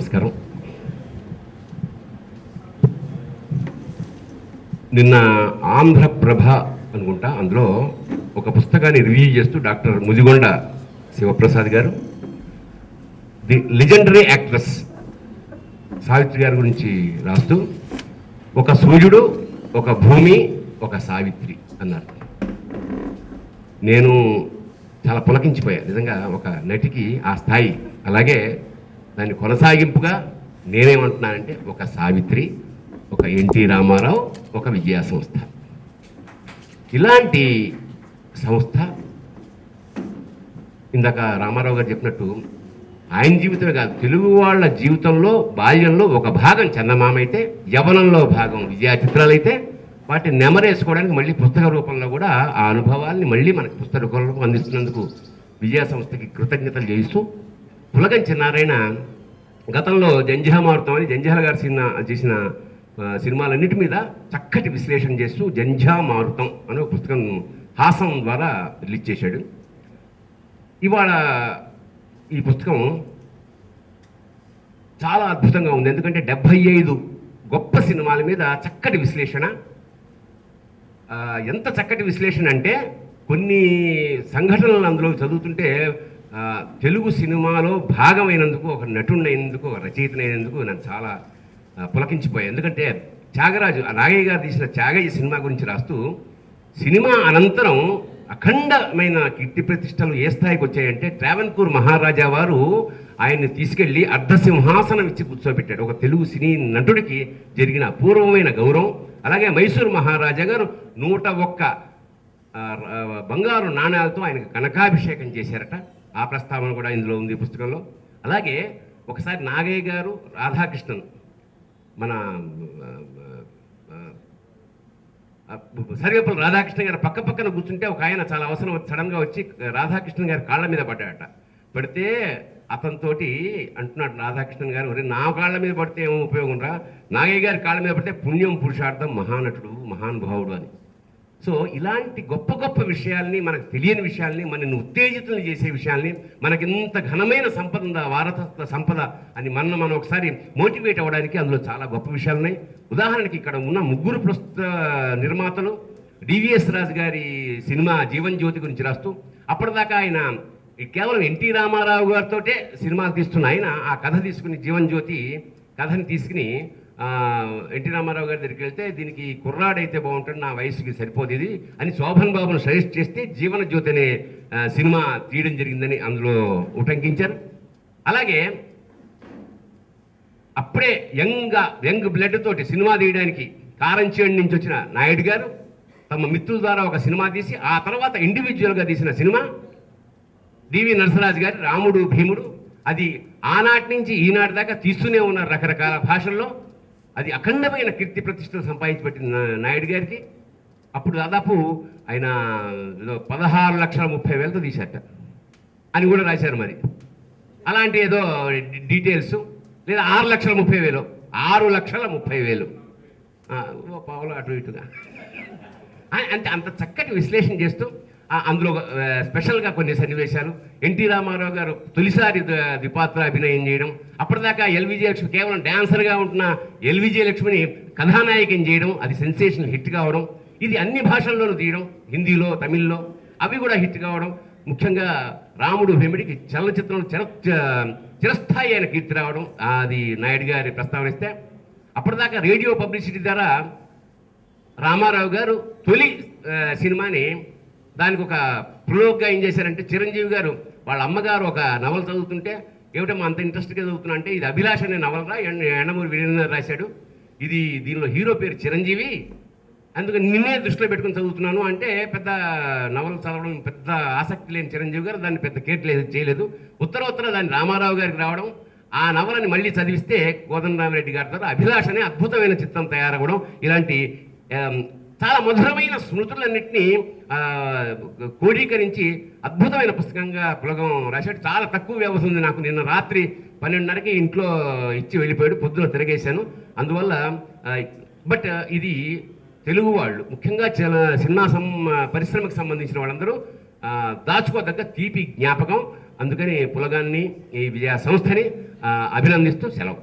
నమస్కారం. నిన్న ఆంధ్రప్రభ అనుకుంటా అందులో ఒక పుస్తకాన్ని రివ్యూ చేస్తూ డాక్టర్ ముదిగొండ శివప్రసాద్ గారు ది లెజెండరీ యాక్ట్రెస్ సావిత్రి గారి గురించి రాస్తూ ఒక సూర్యుడు, ఒక భూమి, ఒక సావిత్రి అన్నారు. నేను చాలా పులకించిపోయా. నిజంగా ఒక నటికి ఆ స్థాయి, అలాగే దాన్ని కొనసాగింపుగా నేనేమంటున్నానంటే ఒక సావిత్రి, ఒక ఎన్టీ రామారావు, ఒక విజయ సంస్థ. ఇలాంటి సంస్థ ఇందాక రామారావు గారు చెప్పినట్టు ఆయన జీవితమే కాదు, తెలుగు వాళ్ళ జీవితంలో బాల్యంలో ఒక భాగం చందమామ అయితే, యవనంలో భాగం విజయ చిత్రాలు అయితే, వాటిని నెమరేసుకోవడానికి మళ్ళీ పుస్తక రూపంలో కూడా ఆ అనుభవాల్ని మళ్ళీ మనకి పుస్తక రూపంలో అందిస్తున్నందుకు విజయ సంస్థకి కృతజ్ఞతలు చేస్తూ, పులకంచి నారాయణ గతంలో జంఝామారుతం అని జంధ్యాల గారు చేసిన సినిమాలన్నిటి మీద చక్కటి విశ్లేషణ చేస్తూ జంఝామారుతం అనే ఒక పుస్తకం హాసం ద్వారా రిలీజ్ చేశాడు. ఇవాళ ఈ పుస్తకం చాలా అద్భుతంగా ఉంది. ఎందుకంటే 75 గొప్ప సినిమాల మీద చక్కటి విశ్లేషణ. ఎంత చక్కటి విశ్లేషణ అంటే కొన్ని సంఘటనలు అందులో చదువుతుంటే తెలుగు సినిమాలో భాగమైనందుకు, ఒక నటుడైనందుకు, ఒక రచయితనైనందుకు నన్ను చాలా పులకించిపోయాయి. ఎందుకంటే త్యాగరాజు నాగయ్య గారు తీసిన త్యాగయ్య సినిమా గురించి రాస్తూ, సినిమా అనంతరం అఖండమైన కీర్తి ప్రతిష్టలు ఏ స్థాయికి వచ్చాయంటే ట్రావెన్కూర్ మహారాజా వారు ఆయన్ని తీసుకెళ్లి అర్ధసింహాసనం ఇచ్చి కూర్చోబెట్టాడు. ఒక తెలుగు సినీ నటుడికి జరిగిన అపూర్వమైన గౌరవం. అలాగే మైసూరు మహారాజా గారు 101 బంగారు నాణ్యాలతో ఆయనకు కనకాభిషేకం చేశారట. ఆ ప్రస్తావన కూడా ఇందులో ఉంది పుస్తకంలో. అలాగే ఒకసారి నాగయ్య గారు, రాధాకృష్ణన్, మన సర్వేపల్లి రాధాకృష్ణ గారు పక్క పక్కన కూర్చుంటే ఒక ఆయన చాలా అవసరం సడన్గా వచ్చి రాధాకృష్ణ గారి కాళ్ళ మీద పడ్డాడట. పడితే అతనితోటి అంటున్నాడు రాధాకృష్ణన్ గారు, ఒరే నా కాళ్ళ మీద పడితే ఏమో ఉపయోగం రా, నాగయ్య గారి కాళ్ళ మీద పడితే పుణ్యం పురుషార్థం, మహానటుడు, మహానుభావుడు అని. సో ఇలాంటి గొప్ప గొప్ప విషయాల్ని, మనకు తెలియని విషయాల్ని, మనల్ని ఉత్తేజితులు చేసే విషయాల్ని, మనకి ఇంత ఘనమైన సంపద ఉందా, వారసత్వ సంపద అని మనం ఒకసారి మోటివేట్ అవ్వడానికి అందులో చాలా గొప్ప విషయాలు ఉన్నాయి. ఉదాహరణకి ఇక్కడ ఉన్న 3 ప్రస్తుత నిర్మాతలు డివిఎస్ రాజు గారి సినిమా జీవన్ జ్యోతి గురించి రాస్తూ, అప్పటిదాకా ఆయన కేవలం ఎన్టీ రామారావు గారితో సినిమాలు తీస్తున్న ఆయన ఆ కథ తీసుకుని, జీవన్ జ్యోతి కథని తీసుకుని ఎన్టీ రామారావు గారి దగ్గరికి వెళ్తే, దీనికి కుర్రాడైతే బాగుంటుంది, నా వయసుకి సరిపోదు ఇది అని శోభన్ బాబును సజెస్ట్ చేస్తే జీవన జ్యోతి అనే సినిమా తీయడం జరిగిందని అందులో ఉటంకించారు. అలాగే అప్పుడే యంగ్ బ్లడ్ తోటి సినిమా తీయడానికి కారంచేడు నుంచి వచ్చిన నాయుడు గారు తమ మిత్రుల ద్వారా ఒక సినిమా తీసి, ఆ తర్వాత ఇండివిజువల్గా తీసిన సినిమా డివి నరసరాజు గారి రాముడు భీముడు. అది ఆనాటి నుంచి ఈనాటి దాకా తీస్తూనే ఉన్నారు రకరకాల భాషల్లో. అది అఖండమైన కీర్తి ప్రతిష్టలు సంపాదించబట్టిన నాయుడు గారికి. అప్పుడు దాదాపు ఆయన 16,30,000తో తీశారట అని కూడా రాశారు. మరి అలాంటి ఏదో డీటెయిల్స్, లేదా 6,30,000, 6,30,000 పావులు అటు ఇటుగా అంటే అంత చక్కటి విశ్లేషణ చేస్తూ అందులో స్పెషల్గా కొన్ని సన్నివేశాలు, ఎన్టీ రామారావు గారు తొలిసారి ద్విపాత్ర అభినయం చేయడం, అప్పటిదాకా ఎల్విజయలక్ష్మి కేవలం డాన్సర్గా ఉంటున్న ఎల్విజయలక్ష్మిని కథానాయకం చేయడం, అది సెన్సేషనల్ హిట్ కావడం, ఇది అన్ని భాషల్లోనూ తీయడం, హిందీలో, తమిళ్లో అవి కూడా హిట్ కావడం, ముఖ్యంగా రాముడు భీముడికి చలనచిత్రంలో చిరస్థాయి అయిన కీర్తి రావడం, అది నాయుడు గారి ప్రస్తావనిస్తే, అప్పటిదాకా రేడియో పబ్లిసిటీ ద్వారా రామారావు గారు తొలి సినిమాని దానికి ఒక ప్రలోగ్గా ఏం చేశారంటే, చిరంజీవి గారు వాళ్ళ అమ్మగారు ఒక నవల చదువుతుంటే, ఏమిటమ్మా అంత ఇంట్రెస్ట్గా చదువుతున్నా అంటే, ఇది అభిలాష అనే నవలరా, ఎండమూరి వీరేంద్ర రాశాడు, దీనిలో హీరో పేరు చిరంజీవి, అందుకని నిన్నే దృష్టిలో పెట్టుకుని చదువుతున్నాను అంటే, పెద్ద నవల చదవడం పెద్ద ఆసక్తి లేని చిరంజీవి గారు దాన్ని పెద్ద కేర్ చేయలేదు. ఉత్తర దాన్ని రామారావు గారికి రావడం, ఆ నవలని మళ్ళీ చదివిస్తే కోదండరామిరెడ్డి గారి ద్వారా అభిలాష అనే అద్భుతమైన చిత్రం తయారవ్వడం, ఇలాంటి చాలా మధురమైన స్మృతులన్నింటినీ క్రోడీకరించి అద్భుతమైన పుస్తకంగా పులగం రాశాడు. చాలా తక్కువ వ్యవధి ఉంది. నాకు నిన్న రాత్రి 12:30కి ఇంట్లో ఇచ్చి వెళ్ళిపోయాడు, పొద్దున తిరగేశాను. అందువల్ల బట్ ఇది తెలుగు వాళ్ళు, ముఖ్యంగా సినిమా పరిశ్రమకు సంబంధించిన వాళ్ళందరూ దాచుకోదగ్గ తీపి జ్ఞాపకం. అందుకని పులగాన్ని ఈ విజయ సంస్థని అభినందిస్తూ సెలవు.